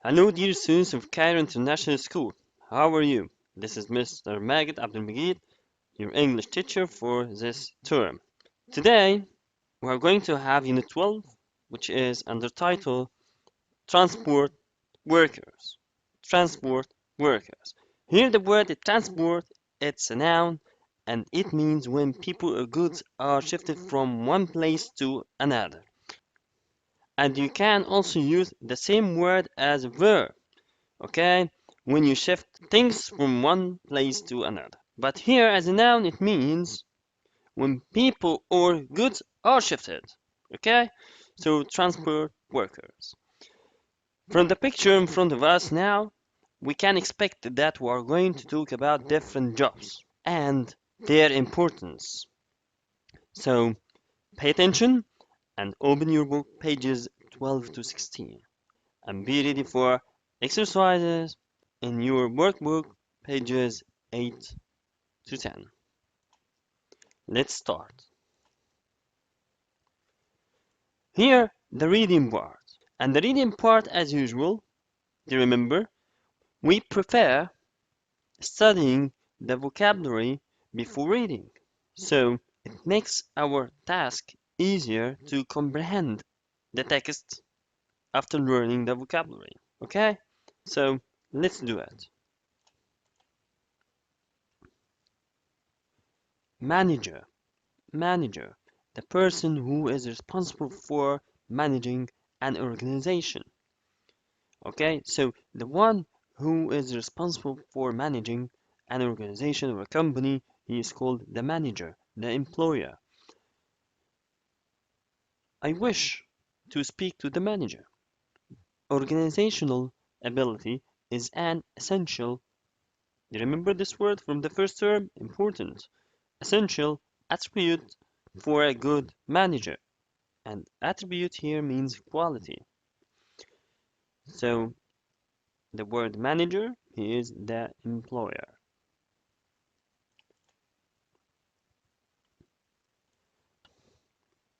Hello, dear students of Cairo International School. How are you? This is Mr. Magid Abdelmajid, your English teacher for this term. Today, we are going to have Unit 12, which is under title Transport Workers. Transport Workers. Here, the word transport, it's a noun, and it means when people or goods are shifted from one place to another. And you can also use the same word as a verb, okay? When you shift things from one place to another. But here, as a noun, it means when people or goods are shifted, okay? So, transport workers. From the picture in front of us now, we can expect that we are going to talk about different jobs and their importance. So, pay attention and open your book pages 12 to 16 and be ready for exercises in your workbook pages 8 to 10. Let's start. Here, the reading part. And the reading part, as usual, do you remember? We prefer studying the vocabulary before reading. So, it makes our task easier to comprehend the text after learning the vocabulary. Okay? So, let's do it. Manager. Manager, the person who is responsible for managing an organization. Okay, so the one who is responsible for managing an organization or a company, he is called the manager, the employer. I wish to speak to the manager. Organizational ability is an essential. You remember this word from the first term? Important. Essential attribute for a good manager. And attribute here means quality. So the word manager is the employer.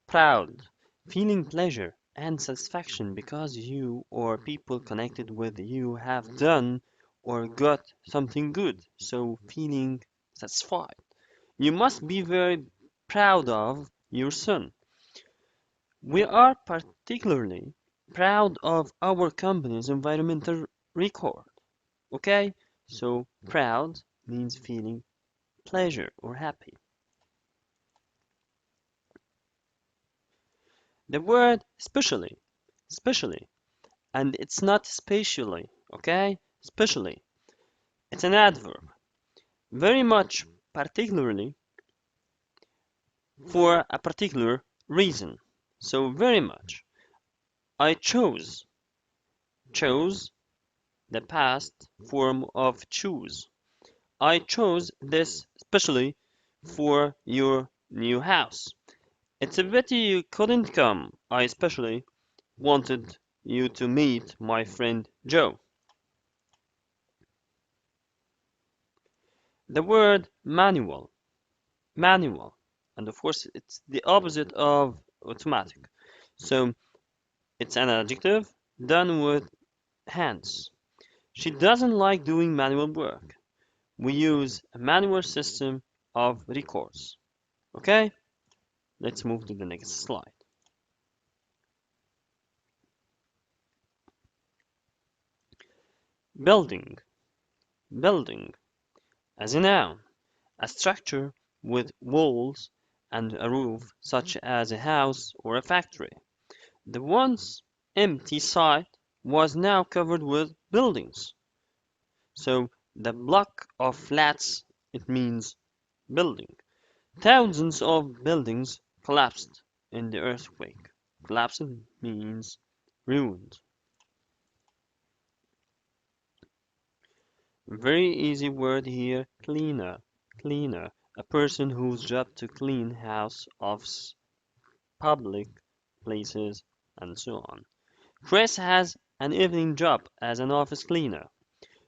Proud, feeling pleasure and satisfaction because you or people connected with you have done or got something good. So feeling satisfied. You must be very proud of your son. We are particularly proud of our company's environmental record. Okay? So proud means feeling pleasure or happy. The word specially, and it's not spatially, okay? Specially. It's an adverb. Very much, particularly, for a particular reason. So very much. I chose, the past form of choose. I chose this specially for your new house. It's a pity you couldn't come. I especially wanted you to meet my friend Joe. The word manual, and of course it's the opposite of automatic. So it's an adjective done with hands. She doesn't like doing manual work. We use a manual system of records. Okay, let's move to the next slide. Building, building, as a noun, a structure with walls and a roof, such as a house or a factory. The once empty site was now covered with buildings. So the block of flats, it means building. Thousands of buildings collapsed in the earthquake. Collapsed means ruined. Very easy word here, cleaner. Cleaner, a person whose job to clean house, office, public places, and so on. Chris has an evening job as an office cleaner.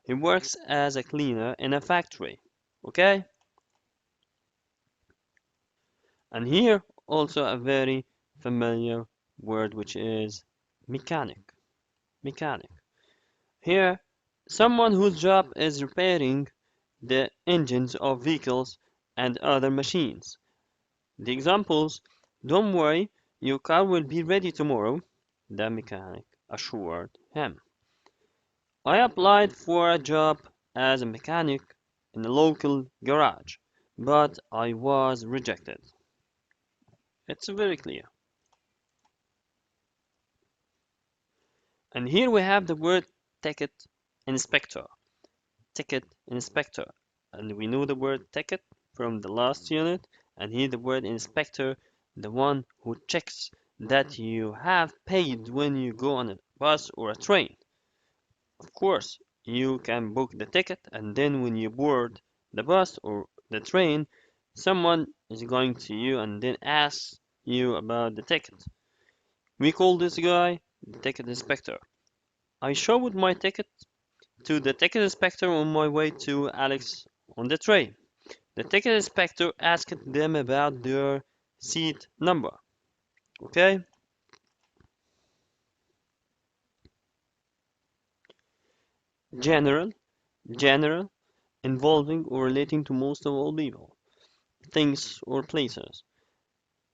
He works as a cleaner in a factory. Okay? And here also a very familiar word which is mechanic. Mechanic. Here, someone whose job is repairing the engines of vehicles and other machines. The examples: don't worry, your car will be ready tomorrow, the mechanic assured him. I applied for a job as a mechanic in a local garage, but I was rejected. It's very clear. And here we have the word ticket inspector. Ticket inspector. And we know the word ticket from the last unit. And here the word inspector, the one who checks that you have paid when you go on a bus or a train. Of course, you can book the ticket, and then when you board the bus or the train, someone is going to you and then asks you about the ticket. We call this guy the ticket inspector. I showed my ticket to the ticket inspector on my way to Alex on the train. The ticket inspector asked them about their seat number. Okay? General, general, involving or relating to most of all people, things, or places.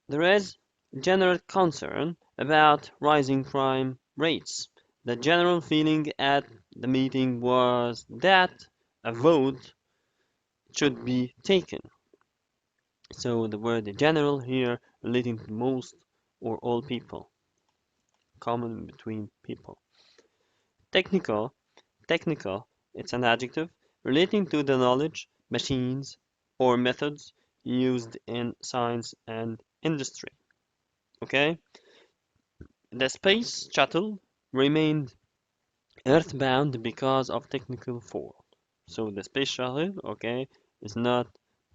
There is general concern about rising crime rates. The general feeling at the meeting was that a vote should be taken. So the word general here relating to most or all people, common between people. Technical, technical, it's an adjective relating to the knowledge, machines, or methods used in science and industry. Okay? The space shuttle remained earthbound because of technical fault. So the space shuttle, okay, is not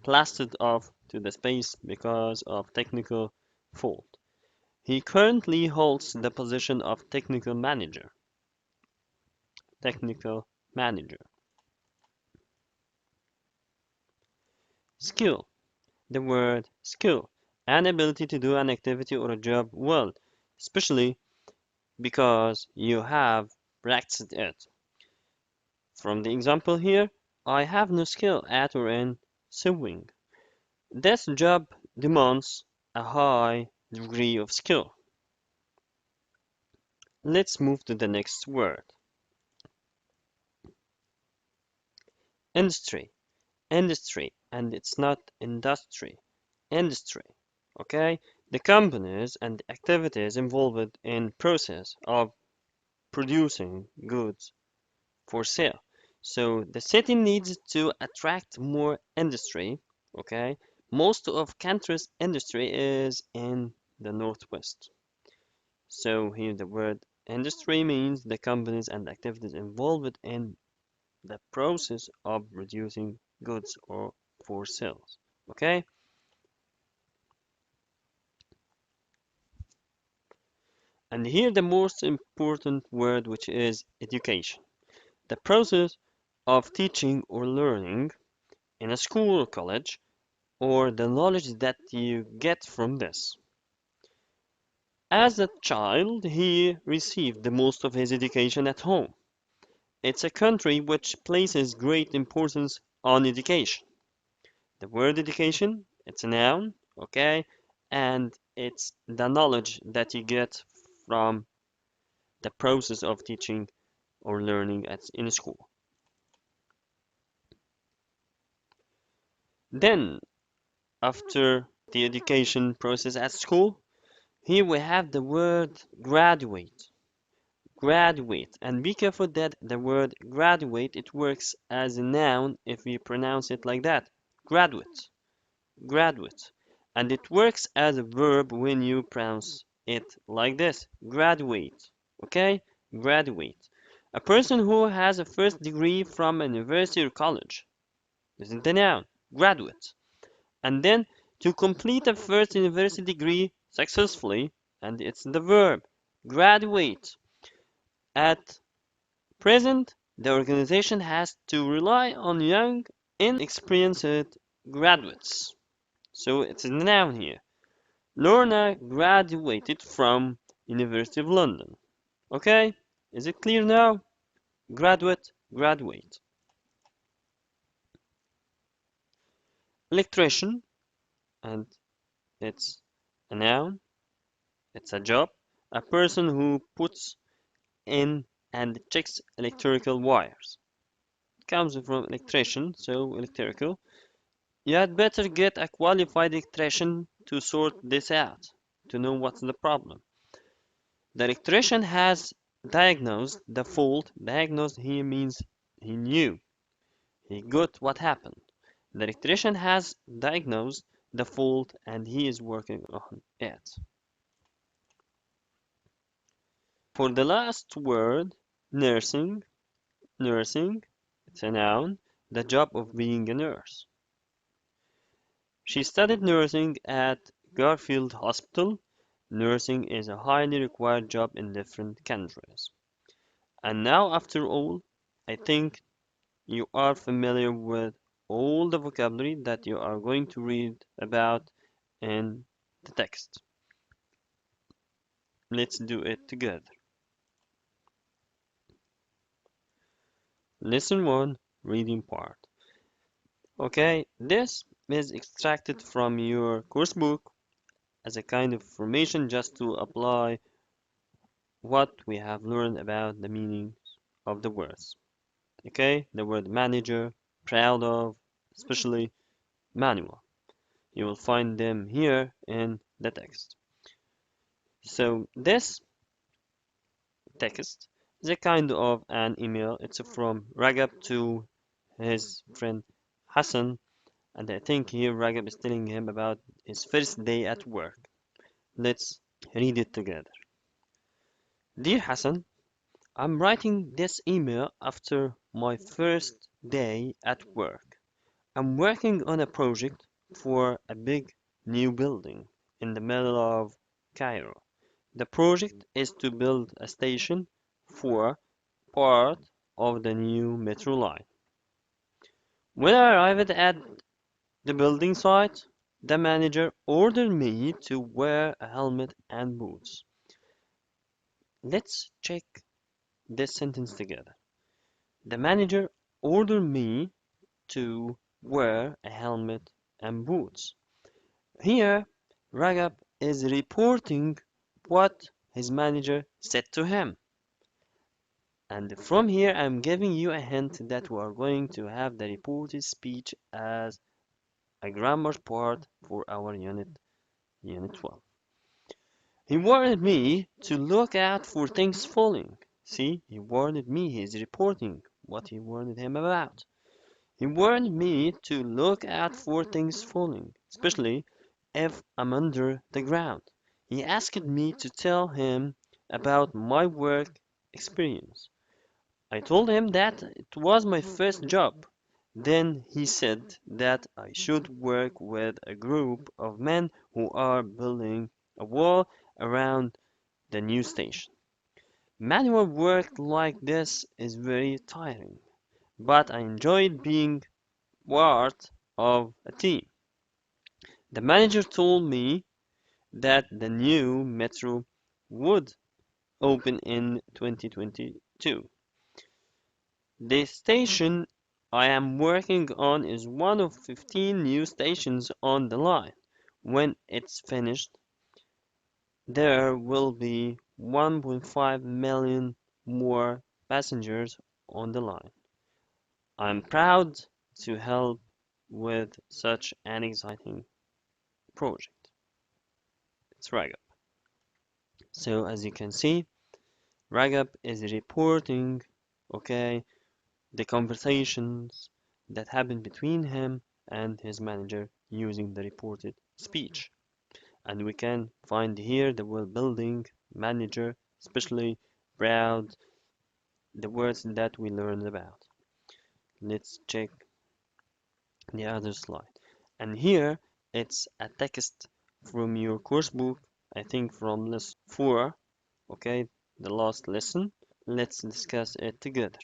blasted off to the space because of technical fault. He currently holds the position of technical manager. Technical manager. Skill. The word skill. An ability to do an activity or a job well, especially because you have practiced it. From the example here, I have no skill at or in sewing. This job demands a high degree of skill. Let's move to the next word. Industry. Industry, and it's not industry. Industry. Okay? The companies and activities involved in process of producing goods for sale. So the city needs to attract more industry. Okay? Most of country's industry is in the northwest. So here the word industry means the companies and activities involved in the process of producing goods or for sales. Okay? And here the most important word, which is education. The process of teaching or learning in a school or college, or the knowledge that you get from this. As a child, he received the most of his education at home. It's a country which places great importance on education. The word education, it's a noun, okay? And it's the knowledge that you get from the process of teaching or learning in school. Then, after the education process at school, here we have the word graduate. Graduate. And be careful that the word graduate, it works as a noun if we pronounce it like that. Graduate. Graduate. And it works as a verb when you pronounce it like this. Graduate. Okay? Graduate. A person who has a first degree from a university or college. This is the noun. Graduate. And then to complete a first university degree successfully, and it's the verb. Graduate. At present, the organization has to rely on young, inexperienced graduates. So it's a noun here. Lorna graduated from University of London. Okay? Is it clear now? graduate, graduate. Electrician, and it's a noun, it's a job, a person who puts in and checks electrical wires. It comes from electrician, so electrical. You had better get a qualified electrician to sort this out, to know what's the problem. The electrician has diagnosed the fault. Diagnosed here means he knew. He got what happened. The electrician has diagnosed the fault and he is working on it. For the last word, nursing, nursing, it's a noun, the job of being a nurse. She studied nursing at Garfield Hospital. Nursing is a highly required job in different countries. And now, after all, I think you are familiar with all the vocabulary that you are going to read about in the text. Let's do it together. Lesson 1, reading part. Okay, this is extracted from your course book as a kind of information just to apply what we have learned about the meanings of the words. Okay, the word manager, proud of, especially manual. You will find them here in the text. So this text is a kind of an email. It's from Ragab to his friend Hassan, and I think here Ragab is telling him about his first day at work. Let's read it together. Dear Hassan, I'm writing this email after my first day at work. I'm working on a project for a big new building in the middle of Cairo. The project is to build a station for part of the new metro line. When I arrived at the building site, the manager ordered me to wear a helmet and boots. Let's check this sentence together. The manager ordered me to wear a helmet and boots. Here, Ragab is reporting what his manager said to him. And from here, I'm giving you a hint that we are going to have the reported speech as a grammar part for our unit 12. He warned me to look out for things falling. See, he warned me, he's reporting what he warned him about. He warned me to look out for things falling, especially if I'm under the ground. He asked me to tell him about my work experience. I told him that it was my first job. Then he said that I should work with a group of men who are building a wall around the new station. Manual work like this is very tiring, but I enjoyed being part of a team. The manager told me that the new metro would open in 2022. The station I am working on is one of 15 new stations on the line. When it's finished, there will be 1.5 million more passengers on the line. I'm proud to help with such an exciting project. It's Ragab. So as you can see, Ragab is reporting, okay, the conversations that happened between him and his manager using the reported speech. And we can find here the word building, manager, especially proud, the words that we learned about. Let's check the other slide. And here it's a text from your course book, I think from lesson 4, okay, the last lesson. Let's discuss it together.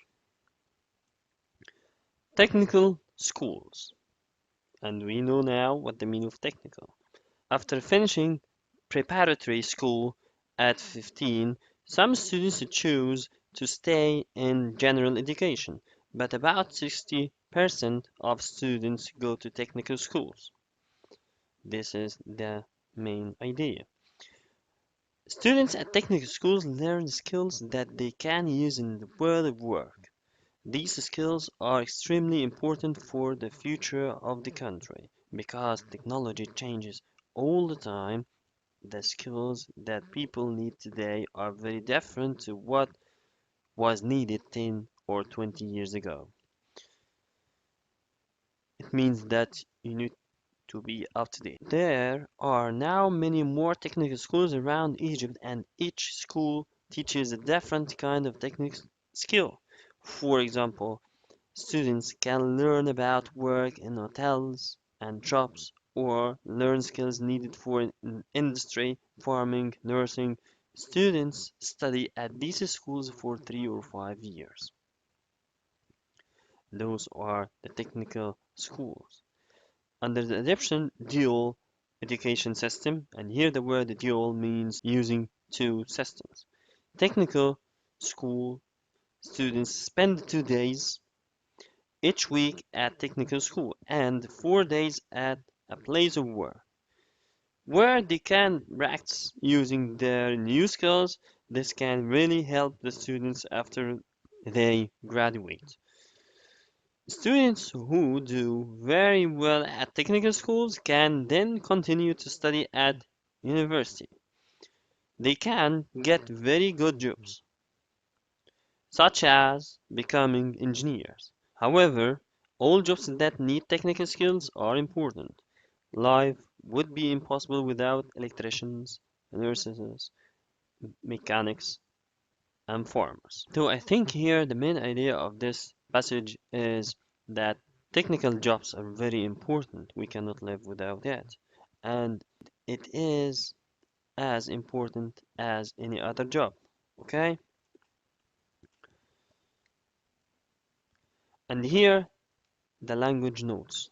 Technical schools. And we know now what the meaning of technical. After finishing preparatory school at 15, some students choose to stay in general education, but about 60% of students go to technical schools. This is the main idea. Students at technical schools learn skills that they can use in the world of work. These skills are extremely important for the future of the country because technology changes all the time. The skills that people need today are very different to what was needed 10 or 20 years ago. It means that you need to be up to date. There are now many more technical schools around Egypt, and each school teaches a different kind of technical skill. For example, students can learn about work in hotels and shops or learn skills needed for industry, farming, nursing. Students study at these schools for 3 or 5 years. Those are the technical schools. Under the Egyptian dual education system, and here the word dual means using two systems. Technical school students spend 2 days each week at technical school and 4 days at a place of work where they can practice using their new skills. This can really help the students after they graduate. Students who do very well at technical schools can then continue to study at university. They can get very good jobs, such as becoming engineers. However, all jobs that need technical skills are important. Life would be impossible without electricians, nurses, mechanics, and farmers. So I think here the main idea of this passage is that technical jobs are very important. We cannot live without it. And it is as important as any other job. Okay? And here the language notes.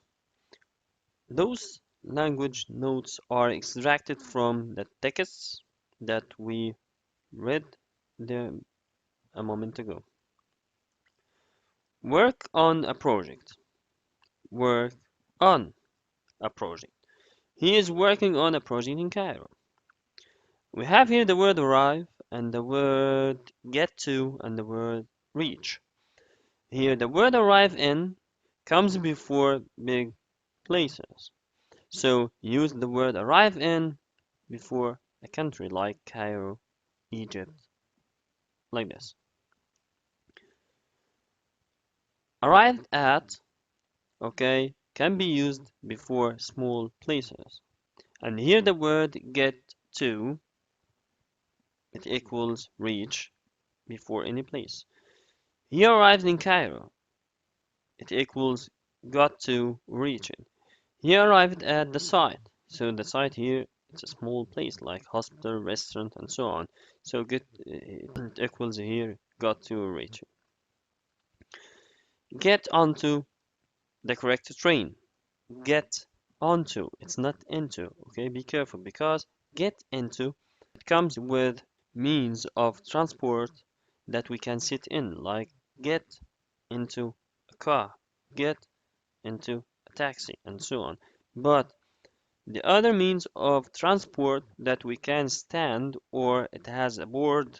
Those language notes are extracted from the texts that we read there a moment ago. Work on a project. Work on a project. He is working on a project in Cairo. We have here the word arrive and the word get to and the word reach. Here the word arrive in comes before big places. So use the word arrive in before a country like Cairo, Egypt, like this. Arrived at, okay, can be used before small places. And here the word get to, it equals reach before any place. He arrived in Cairo. It equals got to reach it. He arrived at the site. So the site here, it's a small place like hospital, restaurant, and so on. So get it equals here got to reach it. Get onto the correct train. Get onto. It's not into. Okay, be careful because get into it comes with means of transport that we can sit in, like get into a car, get into a taxi, and so on. But the other means of transport that we can stand or it has a board,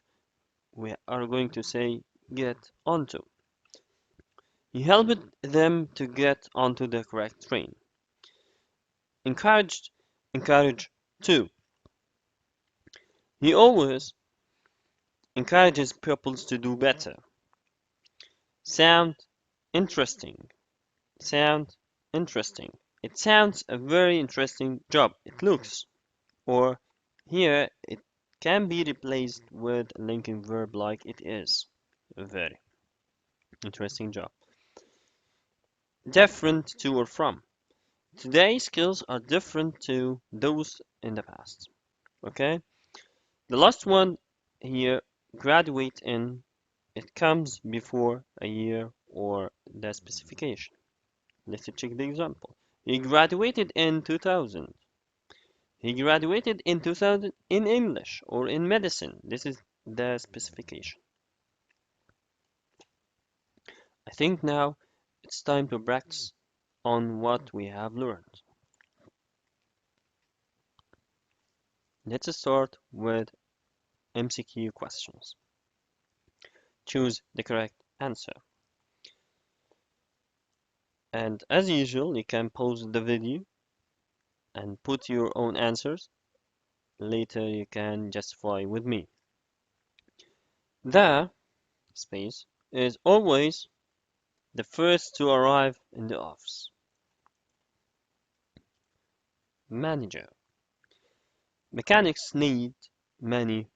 we are going to say get onto. He helped them to get onto the correct train. Encouraged, encourage to. He always encourages pupils to do better. Sound interesting. Sound interesting. It sounds a very interesting job. It looks. Or here it can be replaced with a linking verb like it is. A very interesting job. Different to or from. Today's skills are different to those in the past. Okay? The last one here, graduate in, it comes before a year or the specification. Let's check the example. He graduated in 2000. He graduated in 2000 in English or in medicine. This is the specification. I think now it's time to practice on what we have learned. Let's start with MCQ questions. Choose the correct answer. And as usual, you can pause the video and put your own answers. Later, you can justify with me. The space is always the first to arrive in the office. Manager. Mechanics need many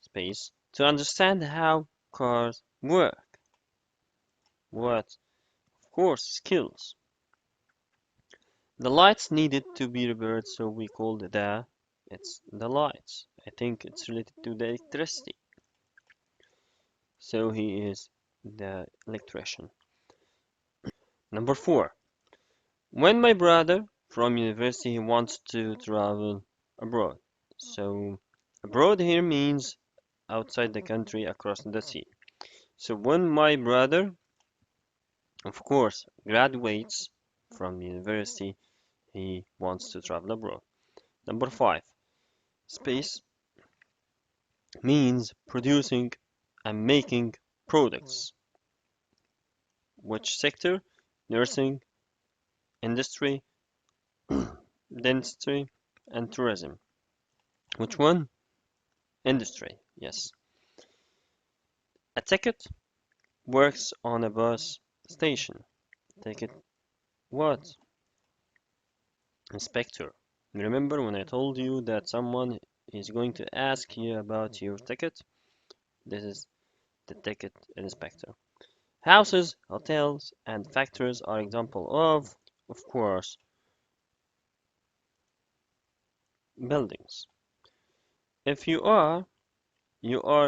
space to understand how cars work. What? Of course, skills. The lights needed to be repaired, so we called it's the lights. I think it's related to the electricity. So he is the electrician. Number 4. When my brother from university wants to travel abroad. So abroad here means outside the country across the sea. So when my brother, of course, graduates from university, he wants to travel abroad. Number 5. Space means producing and making products. Which sector? Nursing, industry, dentistry, and tourism. Which one? Industry, yes. A ticket works on a bus station. Ticket what? Inspector. Remember when I told you that someone is going to ask you about your ticket? This is the ticket inspector. Houses, hotels, and factories are example of course, buildings. If you are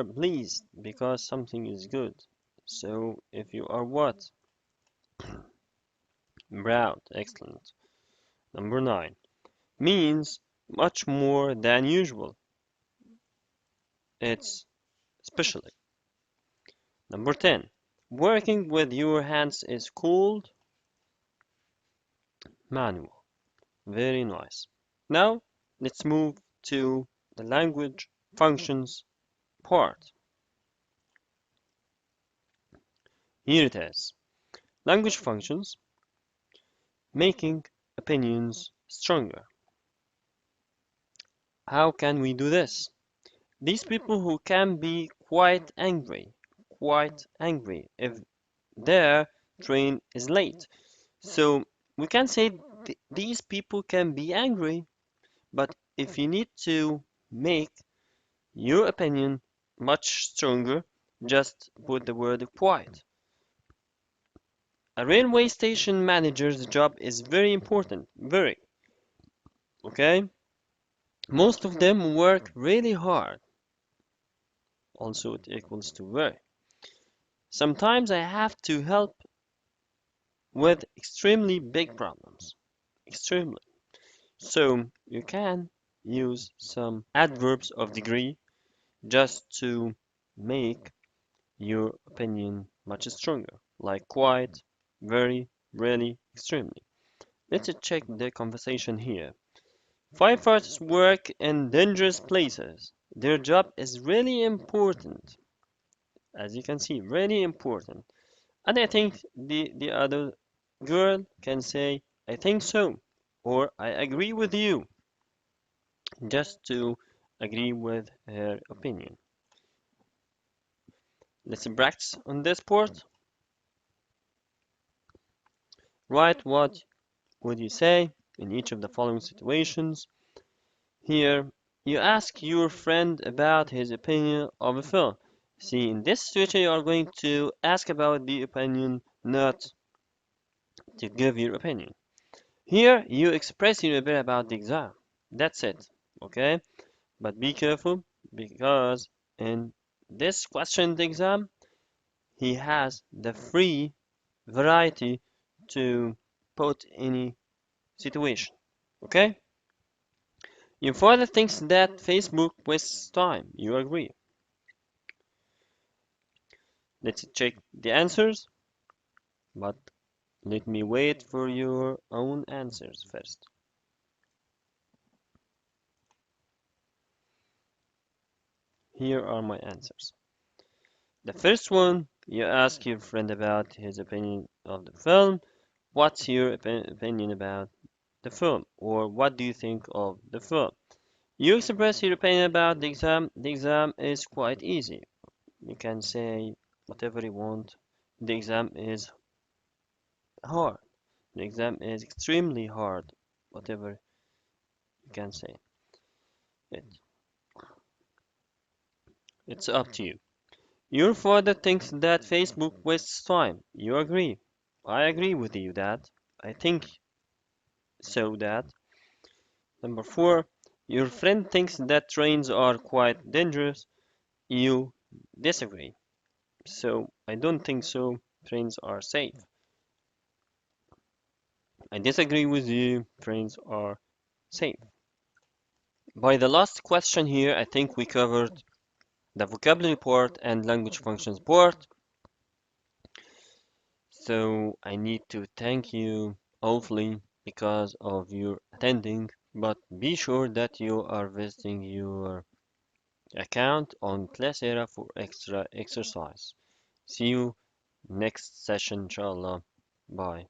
pleased because something is good. So if you are what? Proud, excellent. Number 9 means much more than usual. It's especially. Number 10. Working with your hands is called manual. Very nice. Now, let's move to the language functions part. Here it is. Language functions, making opinions stronger. How can we do this? These people who can be quite angry if their train is late. So we can say these people can be angry, but if you need to make your opinion much stronger, just put the word quiet. A railway station manager's job is very important, very. Okay? Most of them work really hard. Also, it equals to very. Sometimes I have to help with extremely big problems. Extremely. So you can use some adverbs of degree just to make your opinion much stronger, like quite, very, really, extremely. Let's check the conversation here. Firefighters work in dangerous places. Their job is really important. As you can see, really important. And I think the other girl can say, I think so, or I agree with you, just to agree with her opinion. Let's practice on this part. Write what would you say in each of the following situations. Here, you ask your friend about his opinion of a film. See, in this situation, you are going to ask about the opinion, not to give your opinion. Here, you express your opinion about the exam. That's it, okay? But be careful because in this question exam, he has the free variety to put any situation, okay? Your father thinks that Facebook wastes time. You agree. Let's check the answers. but let me wait for your own answers first. Here are my answers. The first one, you ask your friend about his opinion of the film. What's your opinion about the film? Or what do you think of the film? You express your opinion about the exam. The exam is quite easy. You can say whatever you want. The exam is hard. The exam is extremely hard. Whatever you can say. It, it's up to you. Your father thinks that Facebook wastes time. You agree. I agree with you that. I think so that. Number four, your friend thinks that trains are quite dangerous. You disagree. So I don't think so. Trains are safe. I disagree with you. Trains are safe. By the last question here, I think we covered the vocabulary part and language functions part. So I need to thank you awfully because of your attending. But be sure that you are visiting your account on Classera for extra exercise. See you next session, inshallah. Bye.